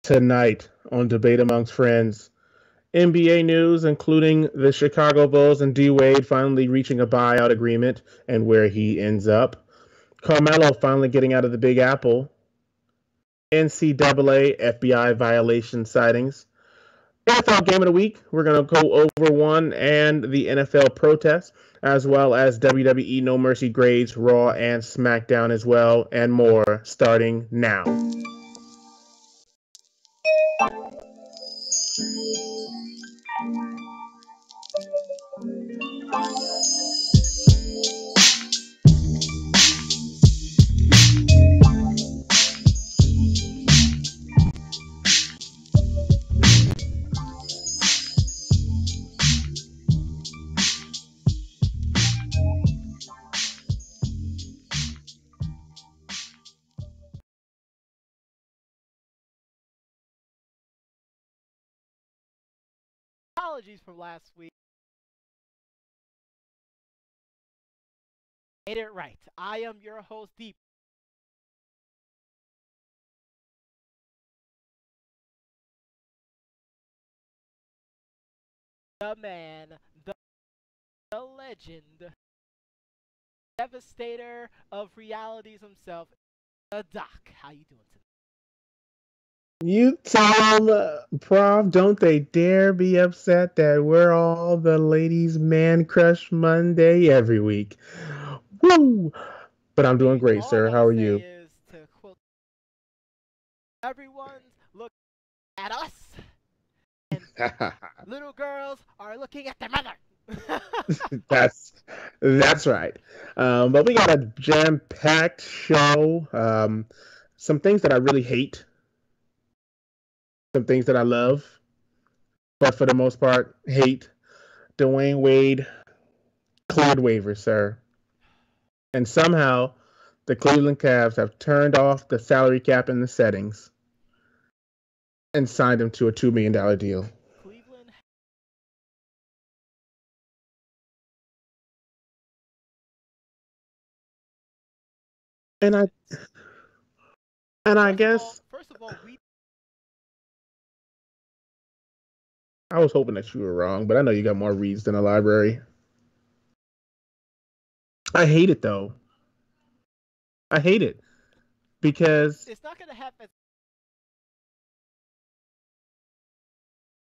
Tonight on Debate Amongst Friends, NBA news, including the Chicago Bulls and D Wade finally reaching a buyout agreement and where he ends up. Carmelo finally getting out of the Big Apple. NCAA FBI violation sightings. NFL Game of the Week. We're going to go over one and the NFL protests, as well as WWE No Mercy grades, Raw and SmackDown as well, and more starting now. Apologies from last week. Made it right. I am your host, Deep. The man, the legend, devastator of realities himself, the Doc. How you doing today? You tell them, Prof, don't they dare be upset that we're all the ladies' man crush Monday every week. Woo! But I'm doing great, All I sir. How gotta are say you? is to quote, everyone's looking at us, and little girls are looking at their mother. that's that's right. But we got a jam-packed show. Some things that I really hate, some things that I love, but for the most part, hate. Dwayne Wade cleared waivers, sir. And somehow the Cleveland Cavs have turned off the salary cap in the settings and signed him to a $2 million deal. Cleveland. And I and I guess First of all, we I was hoping that you were wrong, but I know you got more reads than a library. I hate it though. I hate it because it's not gonna happen.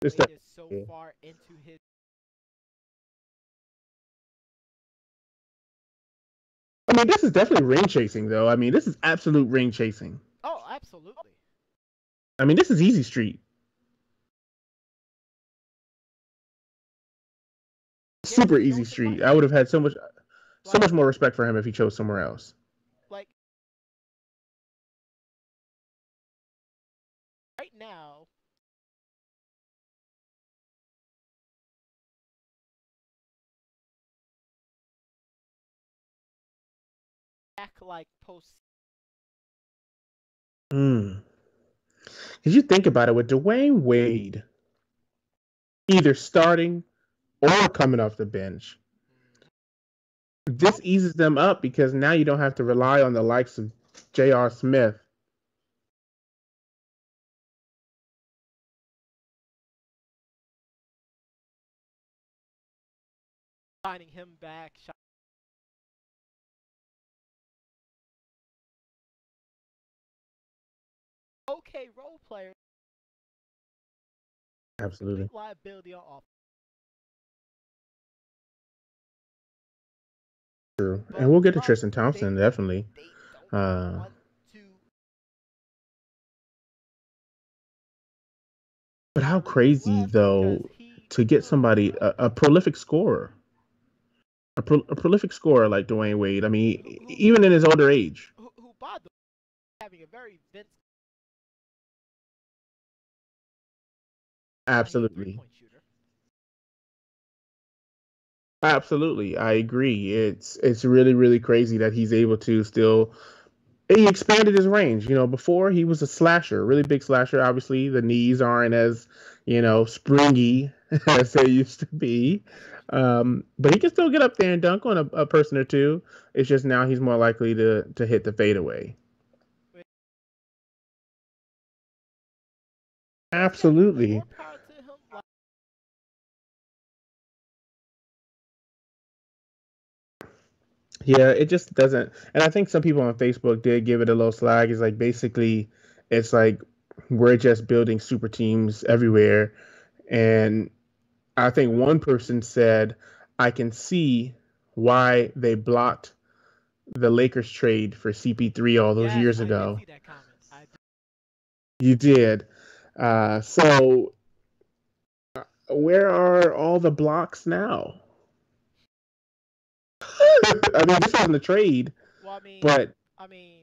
it's Wade that. is so far into his. I mean, this is definitely ring chasing, though. I mean, this is absolute ring chasing. Oh, absolutely. I mean, this is easy street. Super easy street. I would have had so much more respect for him if he chose somewhere else. Like right now, act like post. Because you think about it, with Dwayne Wade either starting or coming off the bench, this eases them up because now you don't have to rely on the likes of J.R. Smith. Signing him back. Okay, role player. Absolutely. Liability on offense. True. And we'll get to Tristan Thompson, definitely. They don't want to. But how crazy, though, to get somebody, a prolific scorer. A prolific scorer like Dwayne Wade. I mean, even in his older age. Who by the having a very Vince. Absolutely. Absolutely. I agree. It's really, really crazy that he's able to still he expanded his range. You know, before he was a slasher, really big slasher. Obviously, the knees aren't as, springy as they used to be. But he can still get up there and dunk on a person or two. It's just now he's more likely to hit the fadeaway. Absolutely. More power to him. Like, Yeah, it just doesn't. And I think some people on Facebook did give it a little slag. It's like basically, it's like we're just building super teams everywhere. And I think true. one person said, I can see why they blocked the Lakers trade for CP3 all those Yes, years I did ago. see that comment. I did. You did. So where are all the blocks now? I mean, this wasn't a trade, Well, I mean, but I mean,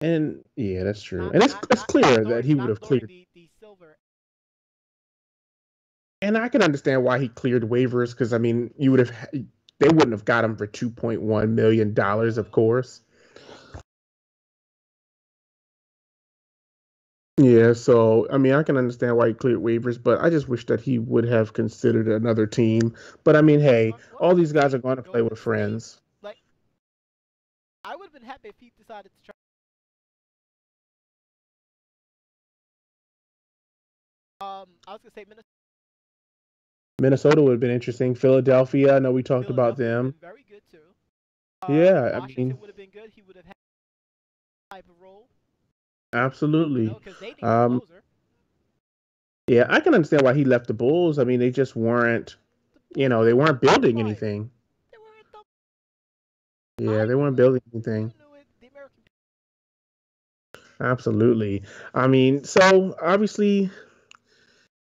and yeah, that's true. not And not it's not not clear that throwing he would not have throwing cleared. the silver. And I can understand why he cleared waivers because I mean, you would have they wouldn't have got him for $2.1 million, of course. Yeah, so I mean, I can understand why he cleared waivers, but I just wish that he would have considered another team. But I mean, hey, What all other these guys are team? going to play Golden with State? friends. Like, I would have been happy if he decided to try. I was gonna say Minnesota. Minnesota would have been interesting. Philadelphia, I know we talked about Philadelphia would have them. been very good too. Yeah, I Washington mean, would have been good. He would have had a type of role, absolutely. because they need a Um, closer. yeah, I can understand why he left the Bulls. I mean, they just weren't, The Bulls were they a weren't dumpster building fire. anything. They were a dump. Yeah, I they knew weren't it. building You anything. knew it. The American. Absolutely. I mean, so obviously,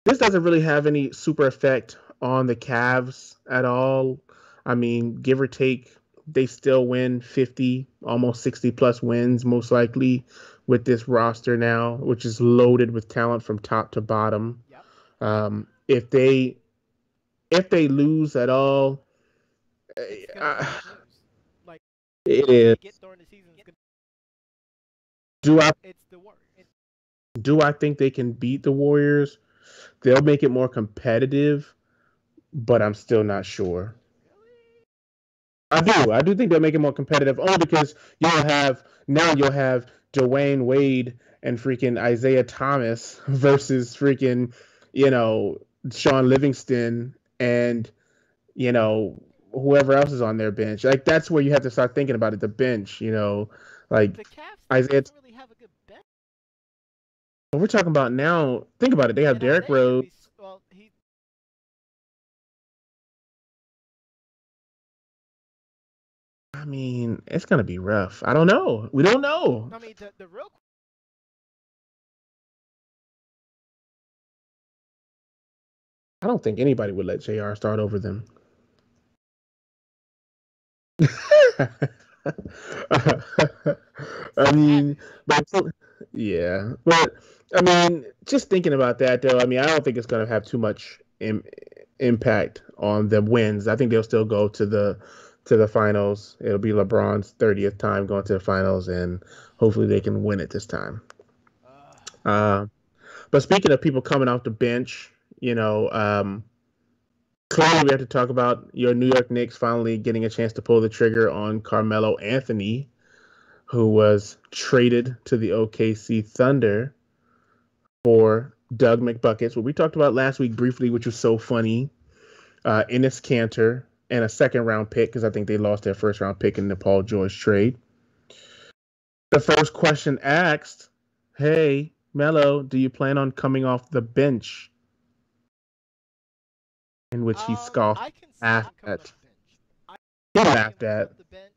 this doesn't really have any super effect on the Cavs at all. I mean, give or take, they still win 50, almost 60 plus wins, most likely, with this roster now, which is loaded with talent from top to bottom. Yep. If they lose at all, It's gonna be uh, bad news. Like, it once they is. get during the season, it's gonna. Do I It's the worst. do I think they can beat the Warriors? They'll make it more competitive, but I'm still not sure. Really? I do. I do think they'll make it more competitive, only because you'll have Dwayne Wade and freaking Isaiah Thomas versus freaking, you know, Sean Livingston and whoever else is on their bench. Like that's where you have to start thinking about it. The bench, like The Cavs team Isaiah. doesn't really have a good bench, What we're talking about now. Think about it. They have and Derrick Isaiah can Rose. be. Well, he. I mean, it's gonna be rough. I don't know. We don't know. I mean, the real. I don't think anybody would let JR start over them. I mean, Savage. but yeah, but I mean, just thinking about that though, I mean, I don't think it's going to have too much impact on the wins. I think they'll still go to the finals. It'll be LeBron's 30th time going to the finals, and hopefully they can win it this time. Uh, Uh, but speaking of people coming off the bench, clearly we have to talk about your New York Knicks finally getting a chance to pull the trigger on Carmelo Anthony, who was traded to the OKC Thunder for Doug McBuckets, what we talked about last week briefly, which was so funny. Enes Kanter and a second round pick because I think they lost their first round pick in the Paul George trade. The first question asked, "Hey, Melo, do you plan on coming off the bench?" In which he scoffed, I can see him laughed coming off at. the bench. I He can see him laughed coming at. off the bench.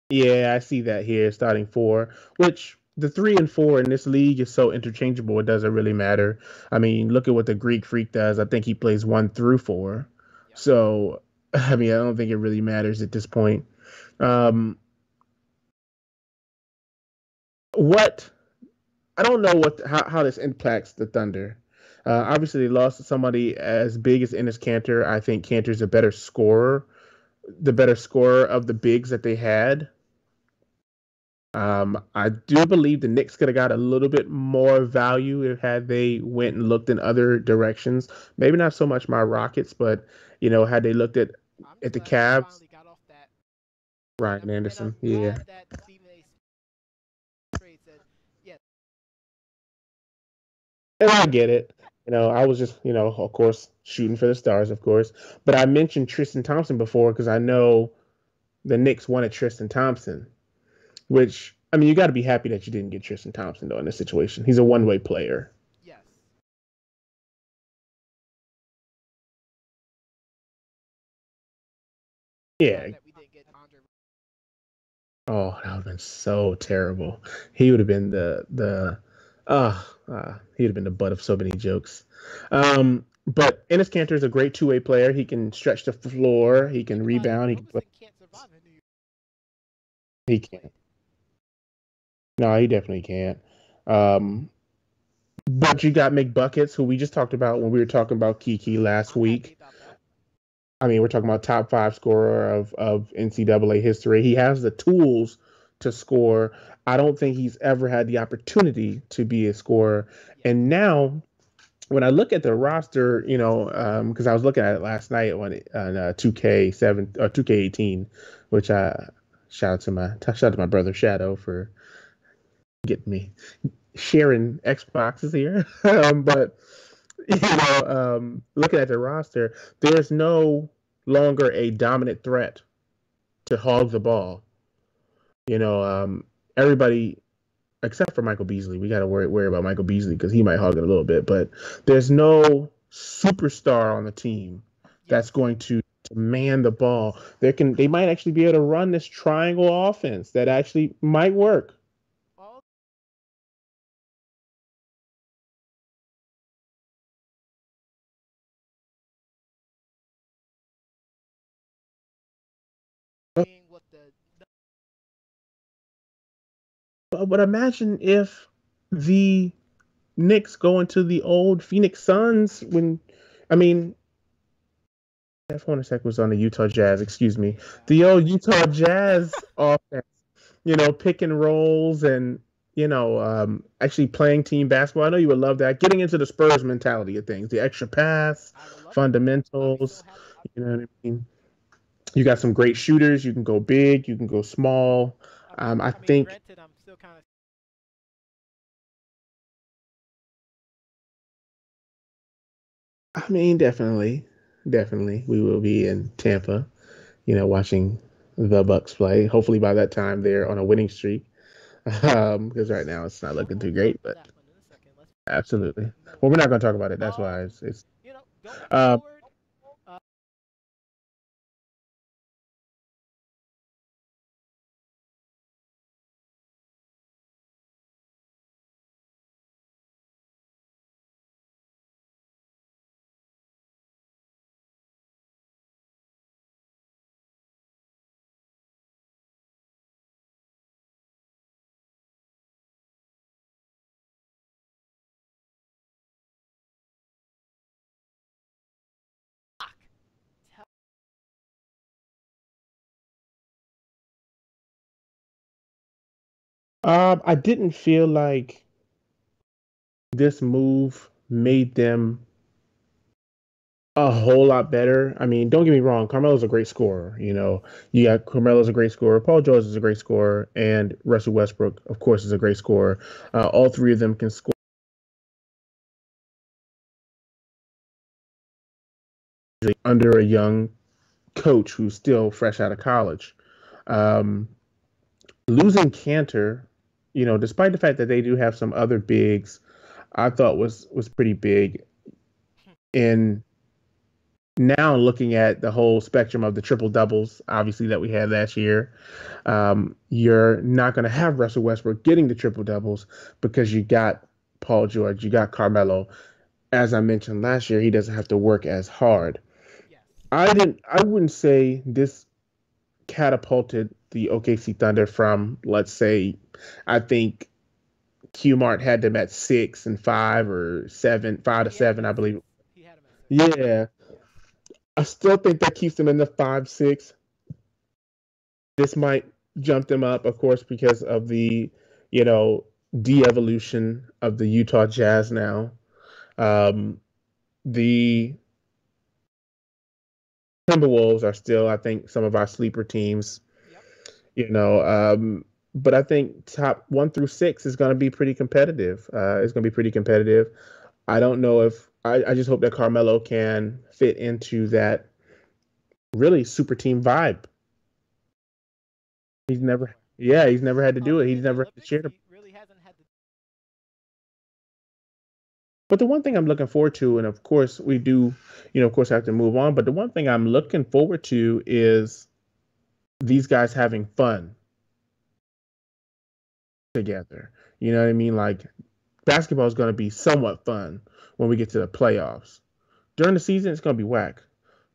Yeah, I see that here, starting four, which the three and four in this league is so interchangeable, it doesn't really matter. I mean, look at what the Greek Freak does. I think he plays one through four. Yep. So, I mean, I don't think it really matters at this point. Um, what I don't know how this impacts the Thunder. Obviously, they lost to somebody as big as Enes Kanter. I think Kanter's a better scorer, the better scorer of the bigs that they had. I do believe the Knicks could have got a little bit more value if had they went and looked in other directions. Maybe not so much my Rockets, but had they looked I'm at just the glad they Cavs, finally got off that. Ryan And I'm Anderson. Yeah. glad that Stephen A. Trade said, yeah, And I get it. I was just, of course, shooting for the stars, of course. But I mentioned Tristan Thompson before because I know the Knicks wanted Tristan Thompson, which, I mean, you got to be happy that you didn't get Tristan Thompson, though, in this situation. He's a one-way player. yes. Yeah. Glad that we didn't get Andre. Oh, that would have been so terrible. He would have been he'd have been the butt of so many jokes. But Enes Kanter is a great two-way player. He can stretch the floor. He can Think about it. rebound. Roberson can't survive in New York. He can. No, he definitely can't. Um, but you got McBuckets, who we just talked about when we were talking about Kiki last I'm happy week. about that. I mean, we're talking about top five scorer of NCAA history. He has the tools to score. I don't think he's ever had the opportunity to be a scorer. Yes. And now, when I look at the roster, because I was looking at it last night on 2K7 or 2K18, which I shout out to my brother Shadow for getting me sharing Xboxes here. But looking at the roster, there's no longer a dominant threat to hog the ball. Everybody except for Michael Beasley, we got to worry about Michael Beasley because he might hog it a little bit. But there's no superstar on the team that's going to man the ball. They might actually be able to run this triangle offense that actually might work. All being what the But imagine if the Knicks go into the old Phoenix Suns when, I mean, F. Hornacek was on the Utah Jazz, excuse me. The old Utah Jazz offense, pick and rolls and, actually playing team basketball. I know you would love that. Getting into the Spurs mentality of things, the extra pass, I would love it. I'll be so fundamentals. happy. You know what I mean? You got some great shooters. You can go big. You can go small. I I mean, think, granted, I'm still kind of. I mean, definitely, we will be in Tampa, watching the Bucks play. Hopefully, by that time, they're on a winning streak. Because right now it's not looking We'll too talk great, about but that one in a second. Let's absolutely. move Well, we're on. not going to talk about it. That's Um, why it's going um, forward, uh, fuck. Tell- I didn't feel like this move made them a whole lot better. I mean, don't get me wrong, Carmelo's a great scorer. You got Carmelo's a great scorer, Paul George is a great scorer, and Russell Westbrook, of course, is a great scorer. All three of them can score under a young coach who's still fresh out of college. Um, Losing Cantor, despite the fact that they do have some other bigs, I thought was pretty big. In now looking at the whole spectrum of the triple doubles, obviously that we had last year, you're not going to have Russell Westbrook getting the triple doubles because you got Paul George, you got Carmelo. As I mentioned last year, he doesn't have to work as hard. yes. I wouldn't say this catapulted the OKC Thunder from, let's say, I think Q Mart had them at 6 and 5 or 7, 5 to 7, I believe. He had him at 6. Yeah, I still think that keeps them in the 5, 6. This might jumped him up, of course, because of the, you know, de-evolution of the Utah Jazz now. Um, the Timberwolves are still, I think, some of our sleeper teams, Yep. you know. But I think top 1 through 6 is going to be pretty competitive. It's going to be pretty competitive. I don't know if I just hope that Carmelo can fit into that really super team vibe. He's never, Sure. yeah, he's never had to do it. Other He's than the never had to Olympics, share the. he really hasn't had to. But the one thing I'm looking forward to, and of course we do, of course have to move on. But the one thing I'm looking forward to is these guys having fun together. You know what I mean? Like basketball is going to be somewhat fun when we get to the playoffs. During the season, it's going to be whack.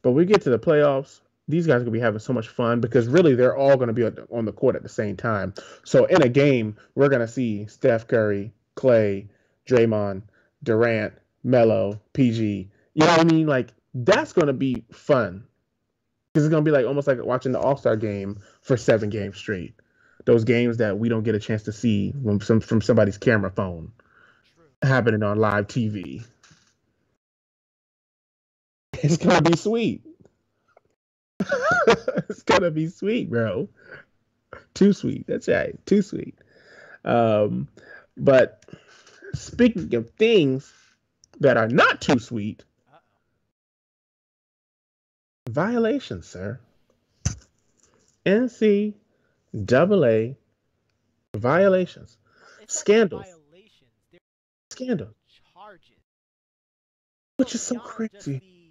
But when we get to the playoffs, these guys are going to be having so much fun because really they're all going to be on the court at the same time. So in a game, we're going to see Steph Curry, Clay, Draymond, Durant, Melo, PG. You know what I mean? Like that's going to be fun because it's going to be like almost like watching the All-Star game for 7 games straight. Those games that we don't get a chance to see from somebody's camera phone True. happening on live TV. It's gonna be sweet. It's gonna be sweet, bro. Too sweet. That's right. Too sweet. Um, but speaking of things that are not too sweet, Uh oh. violations, sir. NCAA violations, Well, it's not just scandals, violations. They're scandals, charges. Go which is so beyond just crazy. the.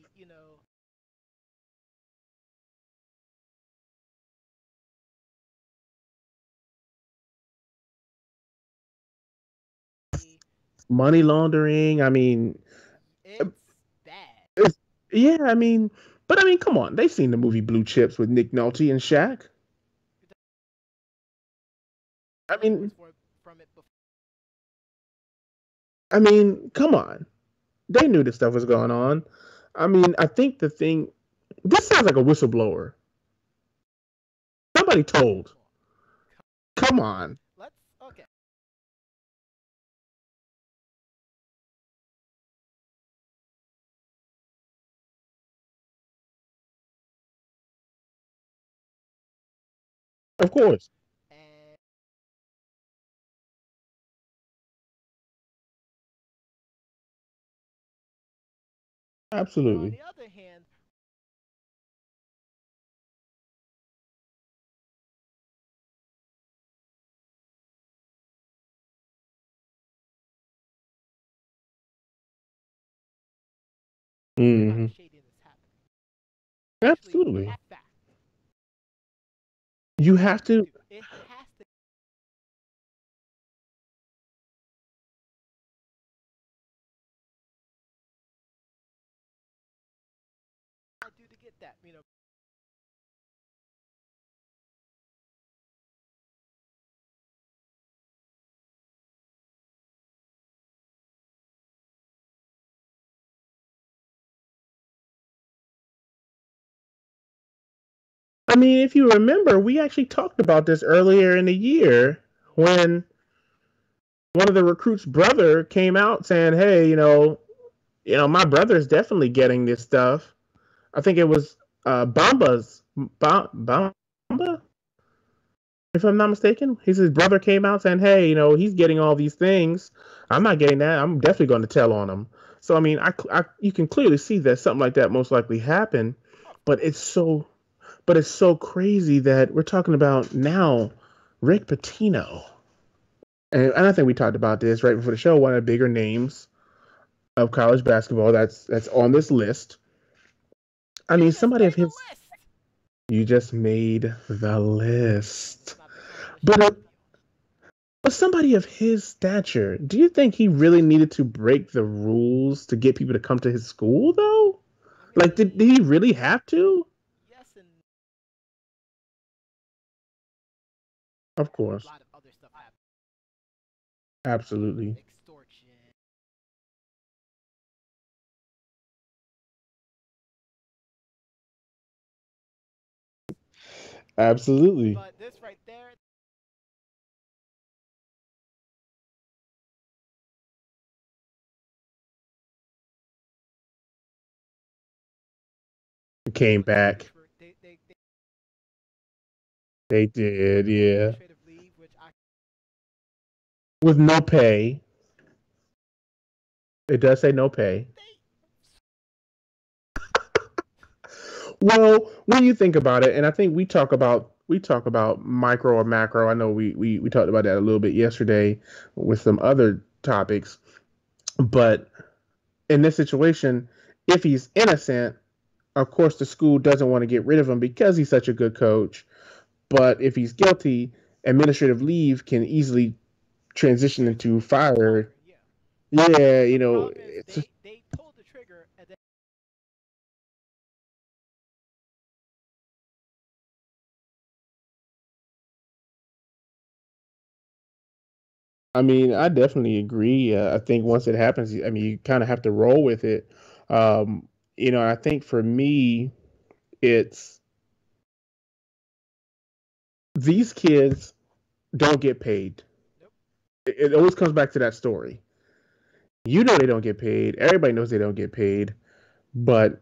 The Money laundering. I mean, it's bad. it's, yeah. I mean, but I mean, come on. They've seen the movie Blue Chips with Nick Nolte and Shaq. I mean, Reports for from it before. I mean, come on. They knew this stuff was going on. I mean, I think the thing. This sounds like a whistleblower. Somebody told. Come on. Let's okay. Of course. And on Absolutely. the other hand, kind Hmm. of shady this happening. Actually, Absolutely. a fact. You Has have to. to. It has to. I do to get that. I mean, if you remember, we actually talked about this earlier in the year when one of the recruits' brother came out saying, "Hey, my brother is definitely getting this stuff." I think it was Bamba, if I'm not mistaken. His brother came out saying, "Hey, he's getting all these things. I'm not getting that. I'm definitely going to tell on him." So I mean, you can clearly see that something like that most likely happened, Of but course. it's so crazy that we're talking about now Rick Pitino, and I think we talked about this right before the show. One of the bigger names of college basketball that's on this list. I You mean, just somebody of made the his. list. You just made the Let's list. not become the But Shaquille O'Neal. somebody of his stature, do you think he really needed to break the rules to get people to come to his school, though? I Like, did mean, he really have to? yes, and Of a course. lot of other stuff happened. Absolutely. Extortion. Absolutely. But this right there, Came but back. they They did, yeah. administrative leave, which I With no pay. It does say no pay. they Well, when you think about it, and I think we talk about micro or macro. I know we talked about that a little bit yesterday with some other topics, but in this situation, if he's innocent, of course the school doesn't want to get rid of him because he's such a good coach. But if he's guilty, administrative leave can easily transition into transition into fire. firing. Yeah. Yeah, But the problem is it's they pulled the trigger and then I mean, I definitely agree. I think once it happens, I mean, you kind of have to roll with it. Um, I think for me, it's these kids don't get paid. nope. It always comes back to that story. You know they don't get paid. Everybody knows they don't get paid. But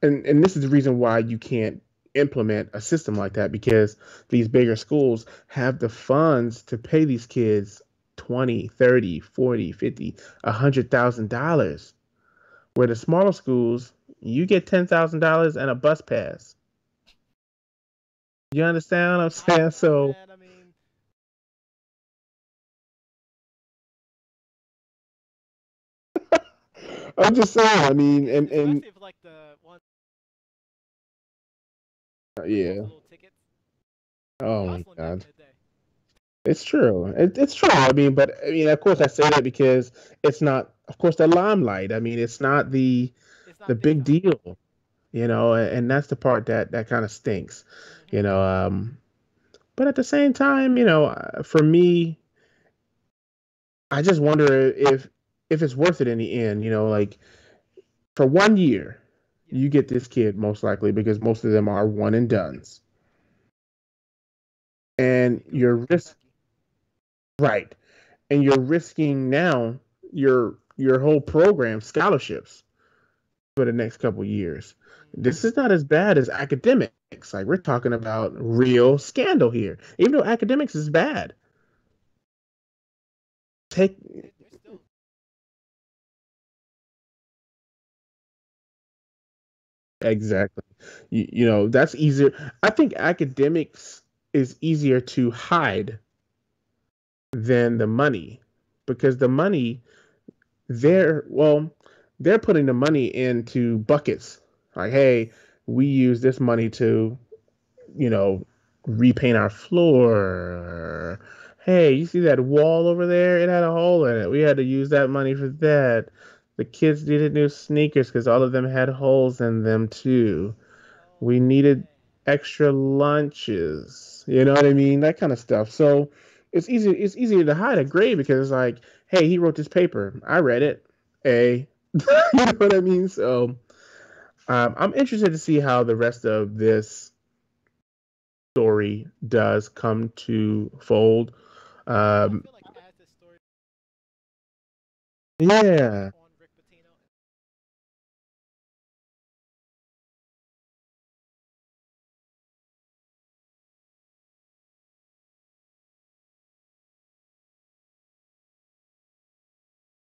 and this is the reason why you can't implement a system like that because these bigger schools have the funds to pay these kids 20, 30, 40, 50, $100,000. Where the smaller schools, you get $10,000 and a bus pass. You understand what I'm I don't saying? know, So man. I mean, I'm just saying. I mean, and especially if like the one cost yeah. the little tickets. We Oh my hustling back God. in the day. It's true. It's true. I mean, but I mean, of course, I say that because it's not, of course, the limelight. I mean, it's not It's not the big big time. deal, and that's the part that kind of stinks, Hmm. you know. But at the same time, for me, I just wonder if it's worth it in the end. Like for 1 year, Yes. you get this kid most likely because most of them are one and dones, Especially if and he goes to you're risk Kentucky. right, and you're risking now your whole program scholarships for the next couple years. Hmm. This is not as bad as academics. Like we're talking about real scandal here. Even though academics is bad, take They're still. exactly. That's easier. I think academics is easier to hide than the money because the money they're putting the money into buckets. Like, Yes. hey, we use this money to you know, repaint our floor. Hey, you see that wall over there? It had a hole in it. We had to use that money for that. The kids needed new sneakers because all of them had holes in them too. Oh We needed man. extra lunches. You know what I mean? That kind of stuff. So it's easier to hide a grade because it's like, hey, he wrote this paper. I read it. A. You know what I mean? So I'm interested to see how the rest of this story does come to fold. Yeah, I Um, feel like as this story yeah, on Rick Pitino,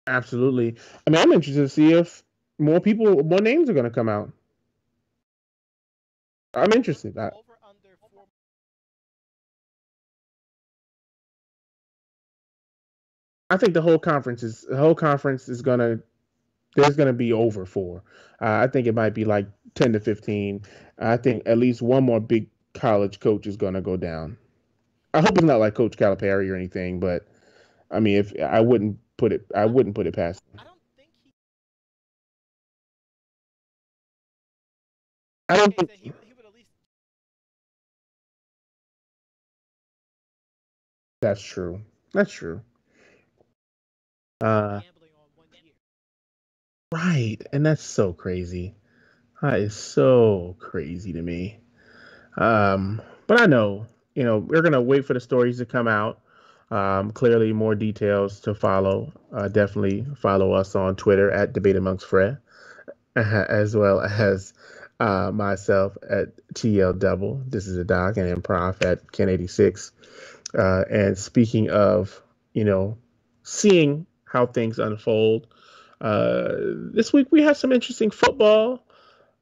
absolutely. I mean, I'm interested to see if more names are going to come out. I'm interested. over under 4. I think the whole conference is gonna there's gonna be over four. I think it might be like 10 to 15. I think at least one more big college coach is gonna go down. I hope it's not like Coach Calipari or anything, but I mean, if I I don't. wouldn't put it past him. I don't think he. I don't Case think that he would at least that's true. That's true. Uh, gambling on 1 year. right, and that's so crazy. That is so crazy to me. But I know, we're gonna wait for the stories to come out. Clearly, more details to follow. Definitely follow us on Twitter at Debate Amongst Fred, as well as myself at TL Double. This is a doc and improv at Ken86. And speaking of, you know, seeing how things unfold, this week we had some interesting football.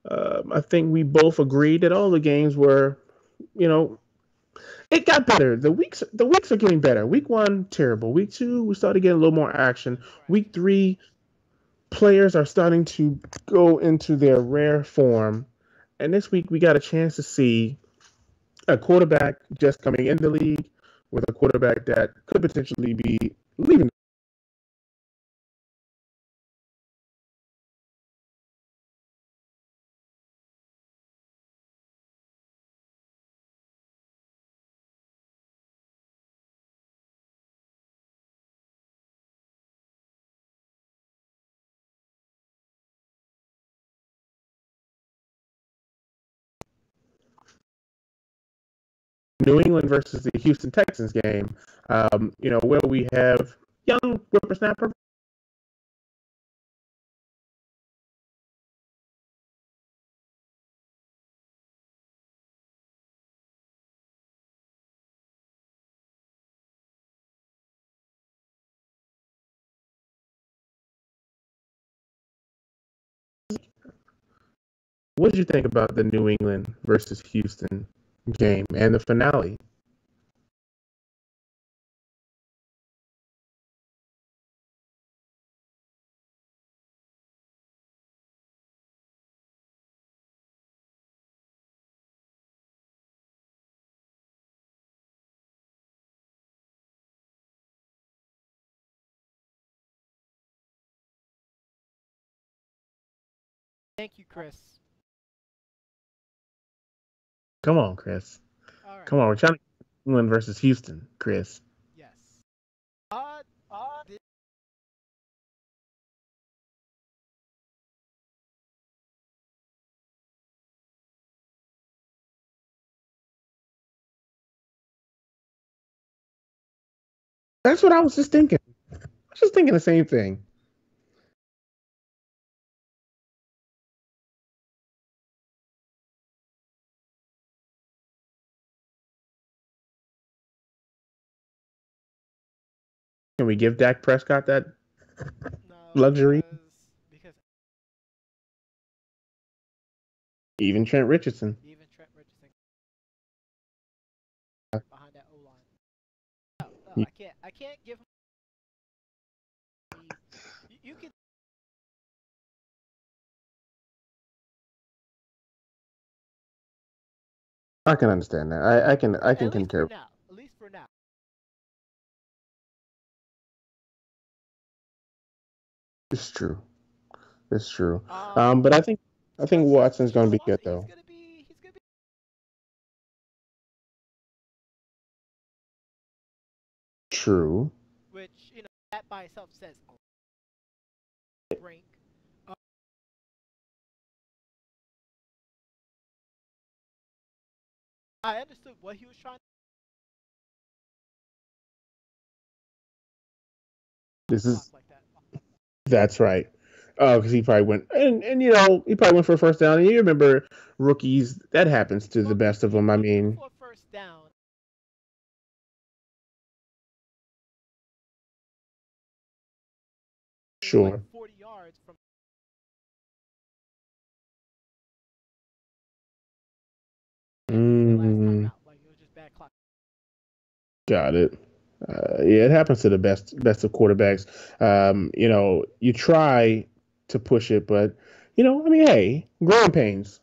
I think we both agreed that all the games were, you know, it got better. The weeks are getting better. Week one, terrible. Week two, we started getting a little more action. Right. Week three, players are starting to go into their rare form. And this week, we got a chance to see a quarterback just coming in the league with a quarterback that could potentially be leaving. New England versus the Houston Texans game, where we have young whippersnapper. What did you think about the New England versus Houston game and the finale? Thank you, Chris. Come on, Chris. All right. Come on, we're trying to England versus Houston, Chris. Yes. Uh, th- That's what I was just thinking. I was just thinking the same thing. Can we give Dak Prescott that no, luxury? because Even Trent Richardson. even Trent Richardson behind that O line. No, no, You- I can't give him. You can. I can understand that. I can At least for concur. now. At least for now. It's true. It's true. Um, But I think because Watson's you going to know be what? good He's though. gonna be. He's gonna be. True. Which that by itself says rank. Uh, I understood what he was trying This to block is like that. That's right. Oh, because he probably went and he probably went for a first down. And you remember rookies, that happens to the Well, best of he them. I threw mean, for a first down. It was like sure. 40 yards from their last Mm, timeout. Like it was just bad clock. got it. Yeah, it happens to the best of quarterbacks. You try to push it, but I mean, hey, growing pains,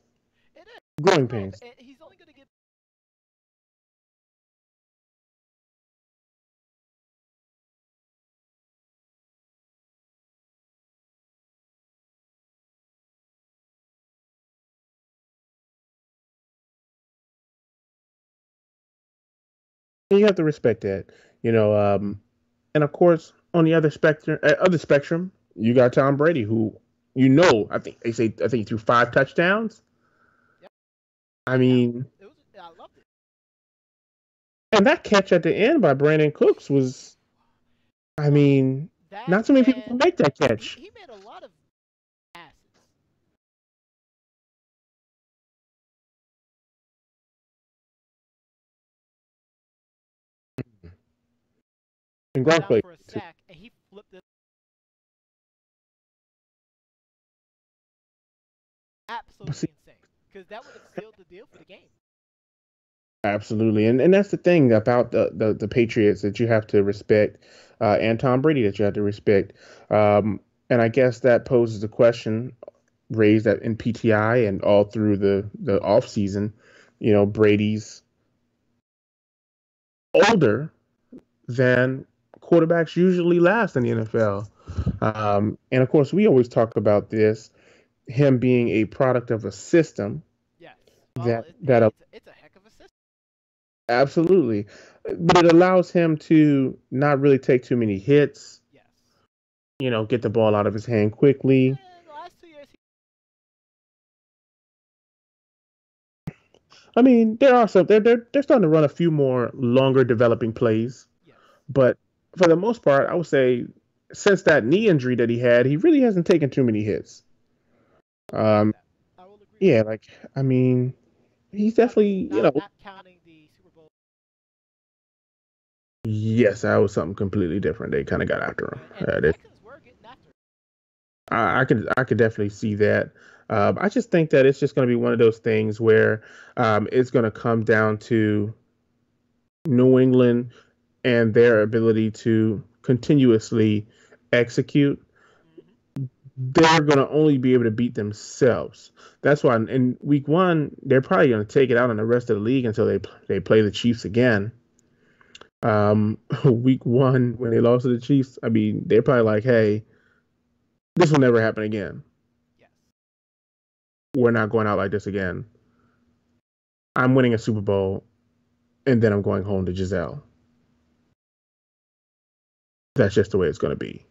It is. It's growing growing. pains. And he's only gonna get. You have to respect that. You know, and of course, on the other spectrum, you got Tom Brady, who I think he threw 5 touchdowns. Yep. I Now mean, it was And that catch at the end by Brandon Cooks was, I mean, That not too many people and can make that he, catch. he made a lot of passes. And Gronk Down played for a too. sack, and he flipped it. But see, Absolutely insane. Because that would have sealed the deal for the game. absolutely, and that's the thing about the Patriots that you have to respect, and Tom Brady that you have to respect. And I guess that poses the question raised that in PTI and all through the off season. Brady's older than quarterbacks usually last in the NFL. And of course, we always talk about this, him being a product of a system Yes. Well, that that it's a heck of a system. absolutely, but it allows him to not really take too many hits. Yes. Get the ball out of his hand quickly. And the last 2 years, I mean, there are some they're starting to run a few more longer developing plays, yes. but for the most part, I would say since that knee injury that he had, he really hasn't taken too many hits. I will agree with Um, that. I will agree with yeah, that. like I mean, he's Not definitely, not counting the Super Bowl. yes, that was something completely different. They kind of got after him. And the Texans were getting after him. I could definitely see that. I just think that it's just going to be one of those things where it's going to come down to New England and their ability to continuously execute. Hmm. They're going to only be able to beat themselves. That's why in week one they're probably going to take it out on the rest of the league until they play the Chiefs again. Week one when they lost to the Chiefs, I mean they're probably like, hey, this will never happen again. Yes. We're not going out like this again. I'm winning a Super Bowl, and then I'm going home to Giselle. That's just the way it's going to be.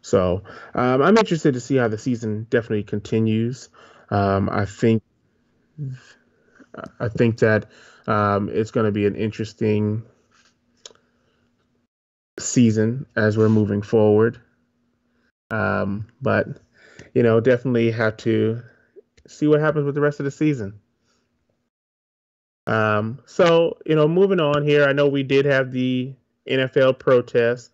So I'm interested to see how the season definitely continues. Um, I think I think that it's going to be an interesting season as we're moving forward. But definitely have to see what happens with the rest of the season. So moving on here, I know we did have the NFL protest.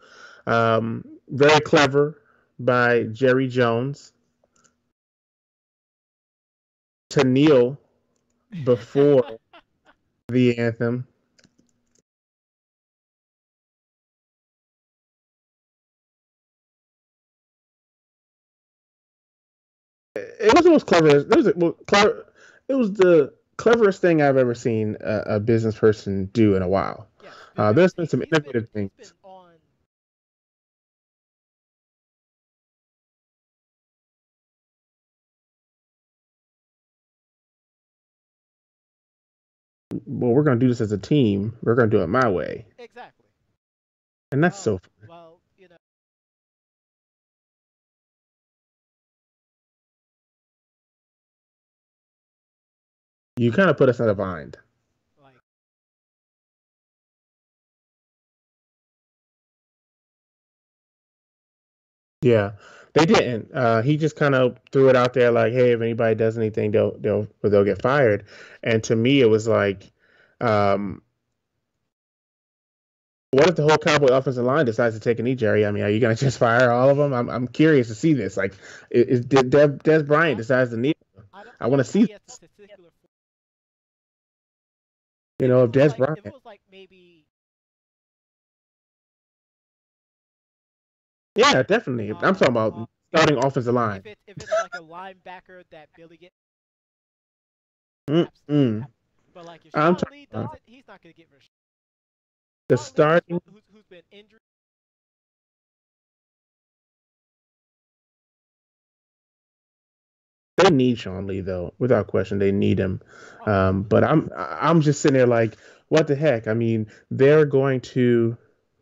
Very clever by Jerry Jones to kneel before the anthem. It was the most clever. It was the cleverest thing I've ever seen a business person do in a while. Yes, There's because been some innovative he's things. been on. Well, we're going to do this as a team. We're going to do it my way, Exactly. and that's Oh so fun. well, You kind of put us in a bind. like Yeah, they didn't. He just kind of threw it out there like, "Hey, if anybody does anything, they'll get fired." And to me, it was like, um, what if the whole Cowboy offensive line decides to take a knee, Jerry? I mean, are you gonna just fire all of them? I'm curious to see this. Like, did Des Bryant I decides to kneel? I I want don't to think see he has this. the testicular. If Des If it Bryant, was like maybe yeah, definitely. I'm talking uh about starting offensive line. if it's like a linebacker that Billy get perhaps, Mm-mm. but like if I'm Sean talking Lee does about it, he's not gonna get rid of the Sean Lee, starting. who's been injured. They need Sean Lee though, without question. They need him. Oh, absolutely. But I'm just sitting there like, what the heck? I mean, they're going to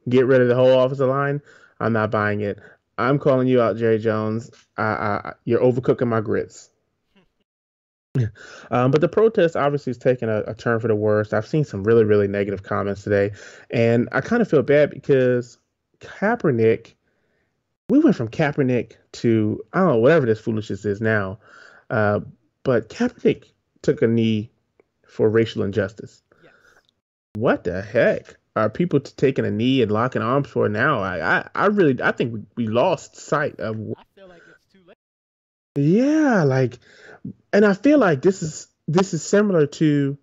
get rid of the whole offensive line. I'm not buying it. I'm calling you out, Jerry Jones. You're overcooking my grits. But the protest obviously is taking a turn for the worst. I've seen some really, really negative comments today, and I kind of feel bad because Kaepernick, we went from Kaepernick to I don't know whatever this foolishness is now, uh, but Kaepernick took a knee for racial injustice. Yes. What the heck are people taking a knee and locking arms for now? I really I think we lost sight of I feel like it's too late. yeah, like, and I feel like this is similar to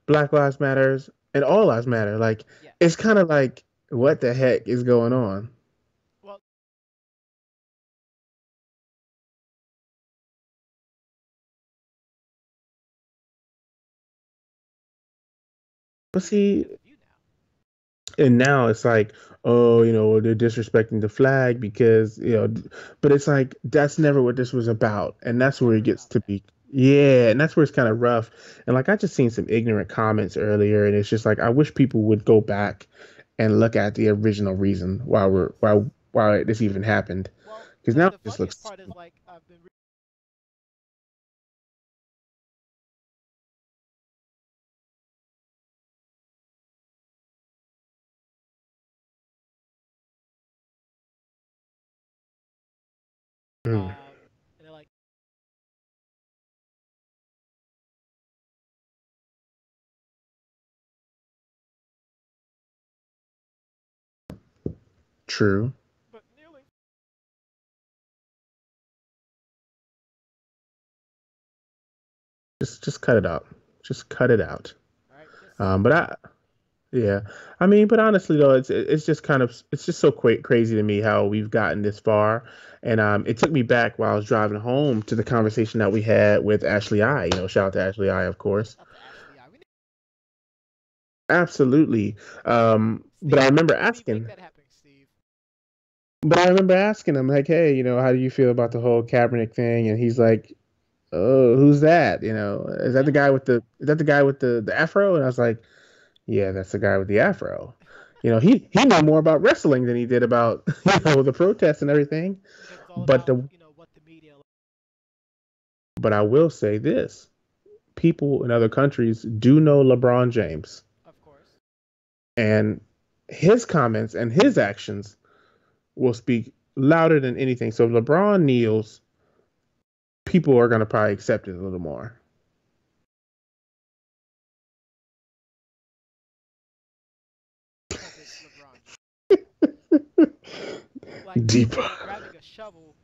Black Lives Matters and All Lives Matter. Like, Yes. it's kind of like what the heck is going on? Well, But see, negative view now. and now it's like, oh, they're disrespecting the flag because, but it's like that's never what this was about. And that's where it Never gets about to that. be, yeah, and that's where it's kind of rough. And like I just seen some ignorant comments earlier, and it's just like I wish people would go back and look at the original reason Yes. why this even happened. Well, Because now the it just funniest looks, part is like I've been mm, and they're like, true. but kneeling. Just cut it out. Just cut it out. All right, just But stop. yeah, I mean, but honestly though, it's just kind of it's just so crazy to me how we've gotten this far, and it took me back while I was driving home to the conversation that we had with Ashley I. Shout out to Ashley I, of course. Up to Ashley. We need Absolutely. But I Steve. remember Let me make asking, that happen, Steve. him like, hey, how do you feel about the whole Kaepernick thing? And he's like, oh, who's that? Is that the Yes. guy with the afro? And I was like, yeah, that's the guy with the afro. He knew more about wrestling than he did about the protests and everything. Because it's all But about the what the media. but I will say this: people in other countries do know LeBron James, Of course. and his comments and his actions will speak louder than anything. So if LeBron kneels, people are gonna probably accept it a little more. Because it's LeBron. Like Deeper. grabbing a shovel.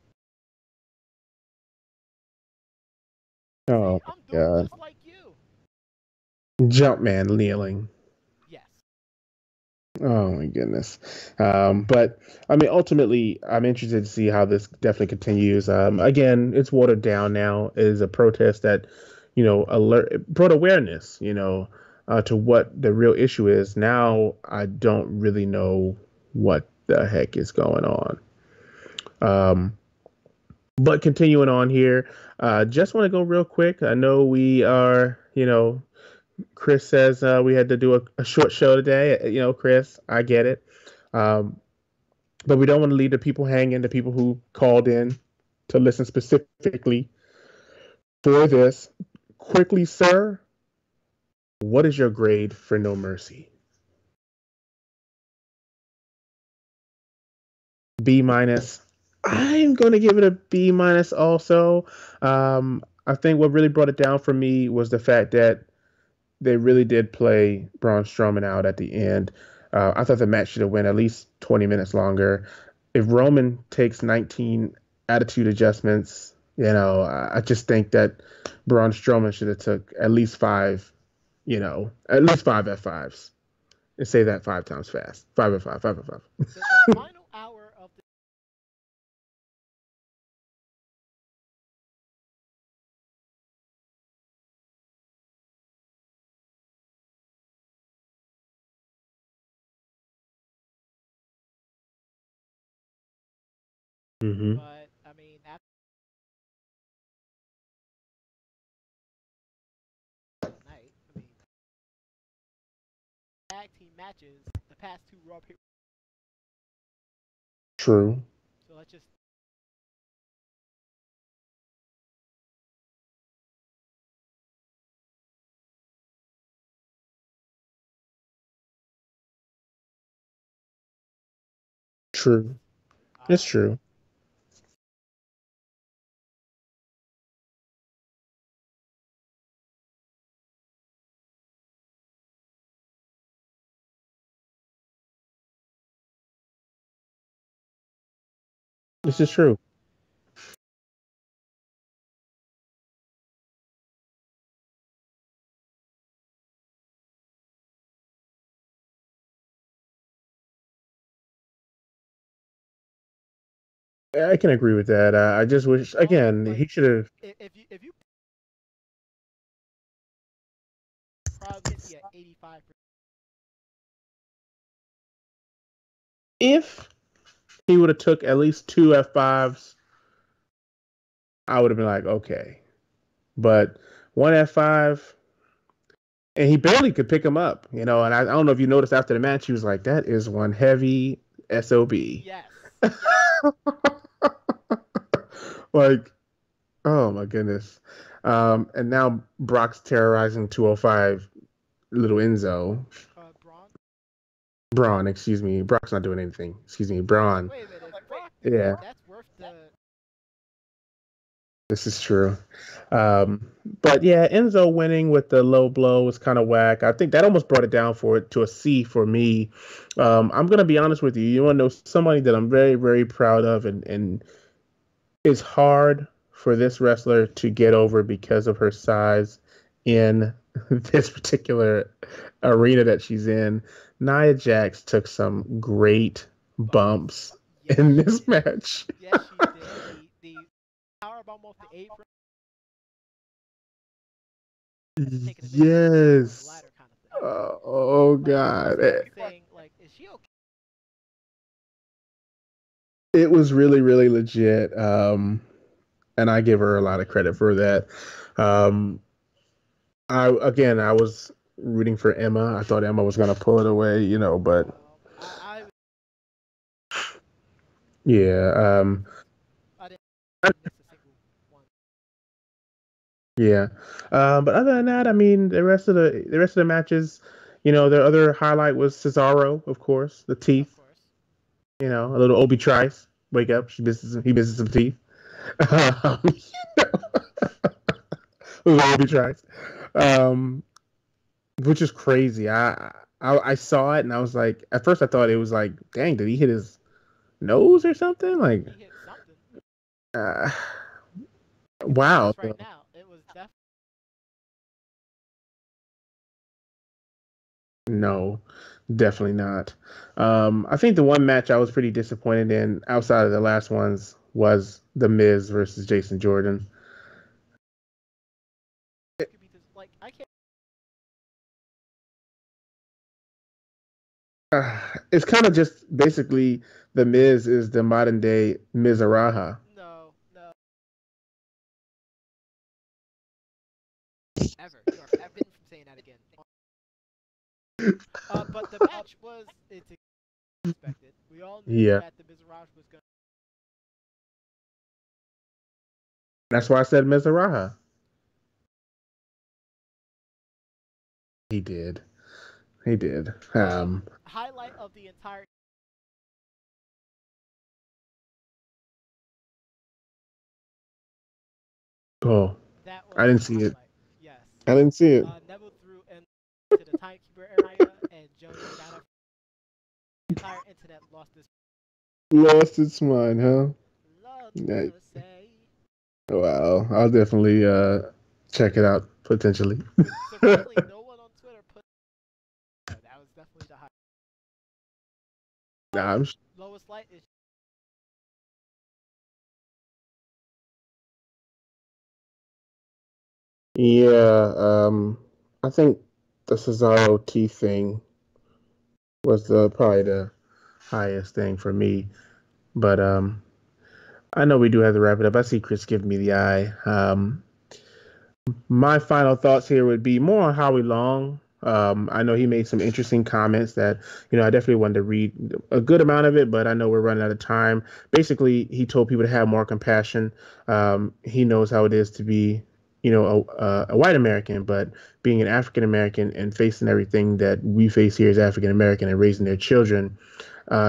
See, Oh I'm my doing God. just like you. Jumpman kneeling. Yes. Oh my goodness. But I mean, ultimately, I'm interested to see how this definitely continues. Again, it's watered down now. It is a protest that, brought awareness, to what the real issue is. Now, I don't really know what the heck is going on. Um, but continuing on here, just want to go real quick. I know we are, Chris says we had to do a short show today. Chris, I get it. Um, but we don't want to leave the people hanging, the people who called in to listen specifically for this. Quickly, sir, what is your grade for No Mercy? B minus. I'm going to give it a B minus also. I think what really brought it down for me was the fact that they really did play Braun Strowman out at the end. I thought the match should have went at least 20 minutes longer. If Roman takes 19 attitude adjustments, I just think that Braun Strowman should have took at least five, at least five F5s. And say that five times fast. Five F5, five F5. The final hour of the Mm-hmm. but I mean after the night, I mean tag team matches the past two Raw pay. True. So let's just true. It's true. This is true. I can agree with that. I just wish again like he should have. if you probably see at 85%. If he would have took at least two F5s, I would have been like, okay. But one F5, and he barely could pick him up, you know. And I don't know if you noticed after the match, he was like, "That is one heavy sob." Yes. Yes. Like, oh my goodness. And now Brock's terrorizing 205 little Enzo. Braun. Braun, excuse me. Brock's not doing anything. Excuse me, Braun. Wait a minute. If Brock, Yeah, that's worth the. this is true. But yeah, Enzo winning with the low blow was kind of whack. I think that almost brought it down for it to a C for me. I'm gonna be honest with you. You want to know somebody that I'm very, very proud of, and it's hard for this wrestler to get over because of her size in this particular arena that she's in. Nia Jax took some great bumps Yes, in she this did. match. Yes, she did. The powerbomb off the apron, taking a big Yes. ladder kind of thing. Oh Like, God. almost like saying, like, is she okay? It was really, really legit. And I give her a lot of credit for that. Um, I was rooting for Emma. I thought Emma was gonna pull it away, you know, but I yeah, I didn't miss a single one. yeah. But other than that, I mean, the rest of the matches, you know, the other highlight was Cesaro, of course, the Of teeth. course. You know, a little Obi Trice. Wake up, he misses some teeth. Obi Trice. Um, which is crazy. I saw it and I was like, at first I thought it was like, dang, did he hit his nose or something? Like, He hit something. uh, If I'm wow. honest right now, it was definitely. No, definitely not. I think the one match I was pretty disappointed in outside of the last ones was The Miz versus Jason Jordan. Like, I can't. It's kind of just basically The Miz is the modern day Mizraha. No, no. Ever. You are forbidden from saying that again. But the match was it's expected. We all knew Yeah, that the Mizraj was gonna. that's why I said Mizraha. He did. He did. Highlight of the entire. Oh, That was I didn't the see it. highlight. Yes. I didn't see it. Neville threw into the timekeeper area, and Joey got up. The entire internet lost this. Lost its mind, huh? Love Yeah. say. Wow, I'll definitely check it out potentially. Surprisingly, no one on Twitter put. That was definitely the highlight. Nah, Lowest light is. yeah, I think the Cesaro T thing was probably the highest thing for me. But I know we do have to wrap it up. I see Chris giving me the eye. My final thoughts here would be more on Howie Long. I know he made some interesting comments that, you know, I definitely wanted to read a good amount of it, but I know we're running out of time. Basically, he told people to have more compassion. He knows how it is to be, you know, a white American, but being an African American and facing everything that we face here as African American and raising their children,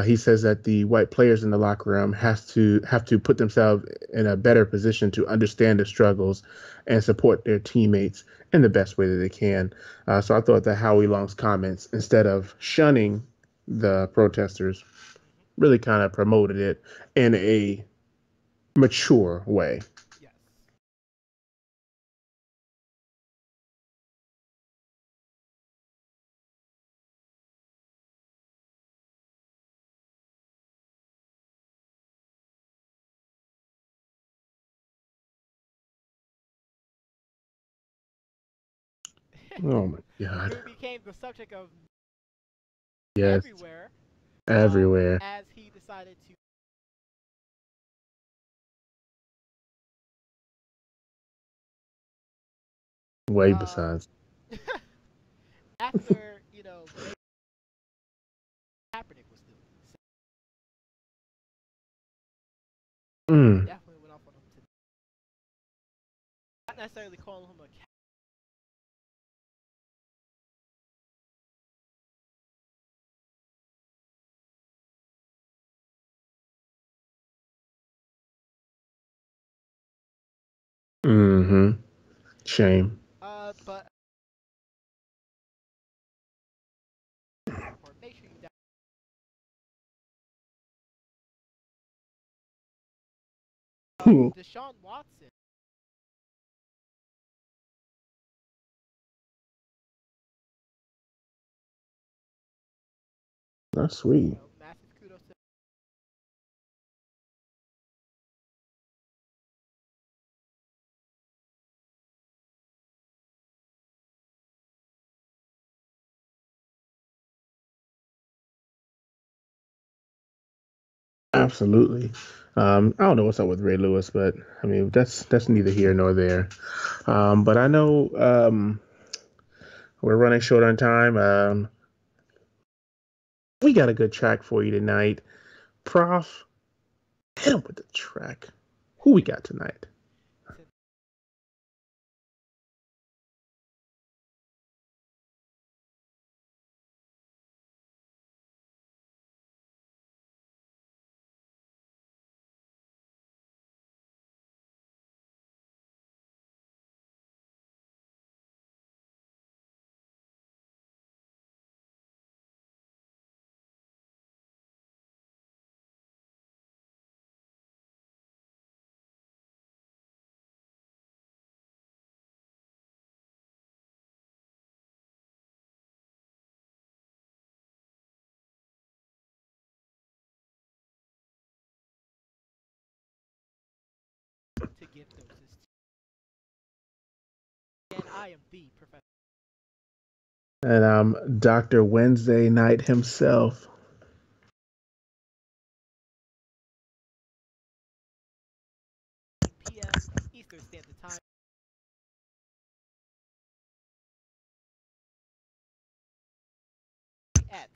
He says that the white players in the locker room have to put themselves in a better position to understand the struggles and support their teammates in the best way that they can. So I thought that Howie Long's comments, instead of shunning the protesters, really kind of promoted it in a mature way. Yes. Oh my God. Who became the subject of Yes. everywhere. Everywhere. As he decided to. Way besides. After, Kaepernick was doing. Definitely went off on him today. Not necessarily calling him a Shame. but make sure you Deshaun Watson. That's sweet. Massive kudos to Absolutely. I don't know what's up with Ray Lewis, but I mean that's neither here nor there. But I know we're running short on time. We got a good track for you tonight. Prof, hit him with the track. Who we got tonight? give doses to. And I am the professor. And I'm Dr. Wednesday Night himself. PM Eastern Standard Time. At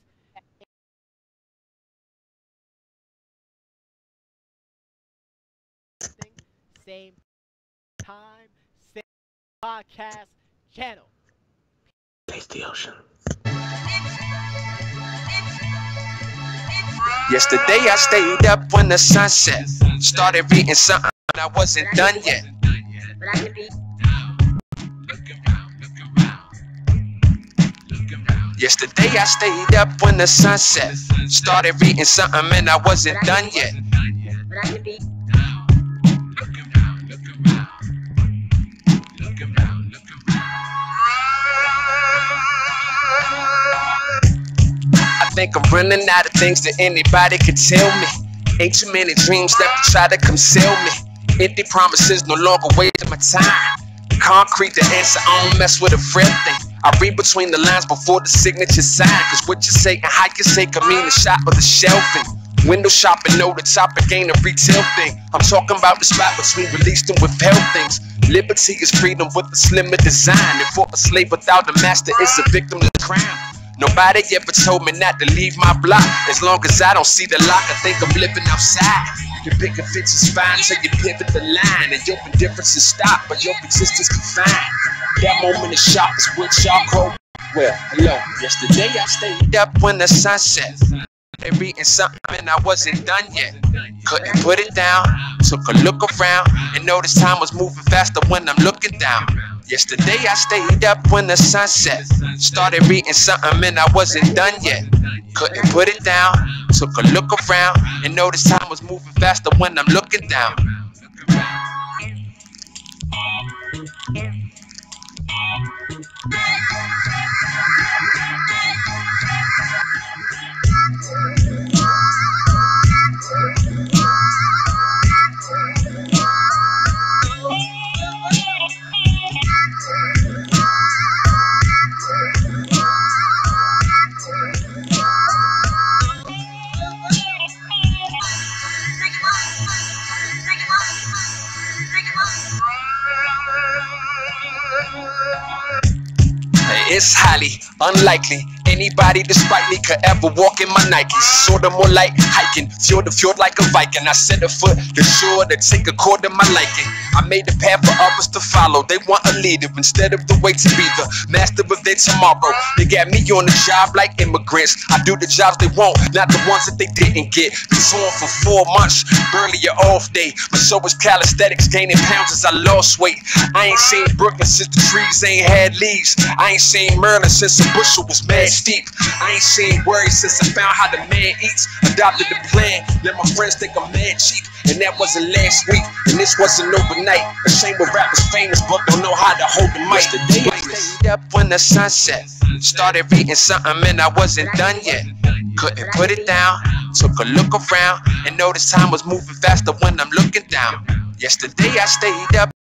same time, same podcast channel. Taste the ocean. Yesterday I stayed up when the sun set. Started reading something and I wasn't done yet. Yesterday I stayed up when the sun set. Started reading something and I wasn't done yet. I think I'm running out of things that anybody could tell me. Ain't too many dreams left to try to conceal me. Empty promises no longer wasting my time. Concrete the answer, I don't mess with a frail thing. I read between the lines before the signature sign. Cause what you say and how you say can mean the shop or the shelving. Window shopping, know the topic ain't a retail thing. I'm talking about the spot between released and withheld things. Liberty is freedom with a slimmer design. And for a slave without a master is a victim to crime. Nobody ever told me not to leave my block. As long as I don't see the lock, I think I'm living outside. You can pick a fence's fine till you pivot the line. And your indifference is stopped, but your existence confined. That moment of shock is what y'all call. Well, hello. Yesterday I stayed up when the sun set. Started reading something and I wasn't done yet. Couldn't put it down. Took a look around and noticed time was moving faster when I'm looking down. Yesterday I stayed up when the sun set. Started reading something and I wasn't done yet. Couldn't put it down. Took a look around and noticed time was moving faster when I'm looking down. It's highly unlikely anybody despite me could ever walk in my Nikes. Sorta more like hiking, fjord to fjord like a Viking. I set a foot to shore to take a chord to my liking. I made the path for others to follow. They want a leader instead of the way to be the master of their tomorrow. They got me on the job like immigrants. I do the jobs they want, not the ones that they didn't get. Been torn for 4 months, barely an off day. But so was calisthenics, gaining pounds as I lost weight. I ain't seen Brooklyn since the trees ain't had leaves. I ain't seen Merlin since the bushel was mad steep. I ain't seen worry since I found how the man eats. Adopted the plan, let my friends think I'm mad cheap. And that wasn't last week, and this wasn't overnight. A shame of rappers famous but don't know how to hold the mic. Yesterday I stayed up when the sun set. Started reading something and I wasn't done yet. Couldn't put it down. Took a look around and noticed time was moving faster when I'm looking down. Yesterday I stayed up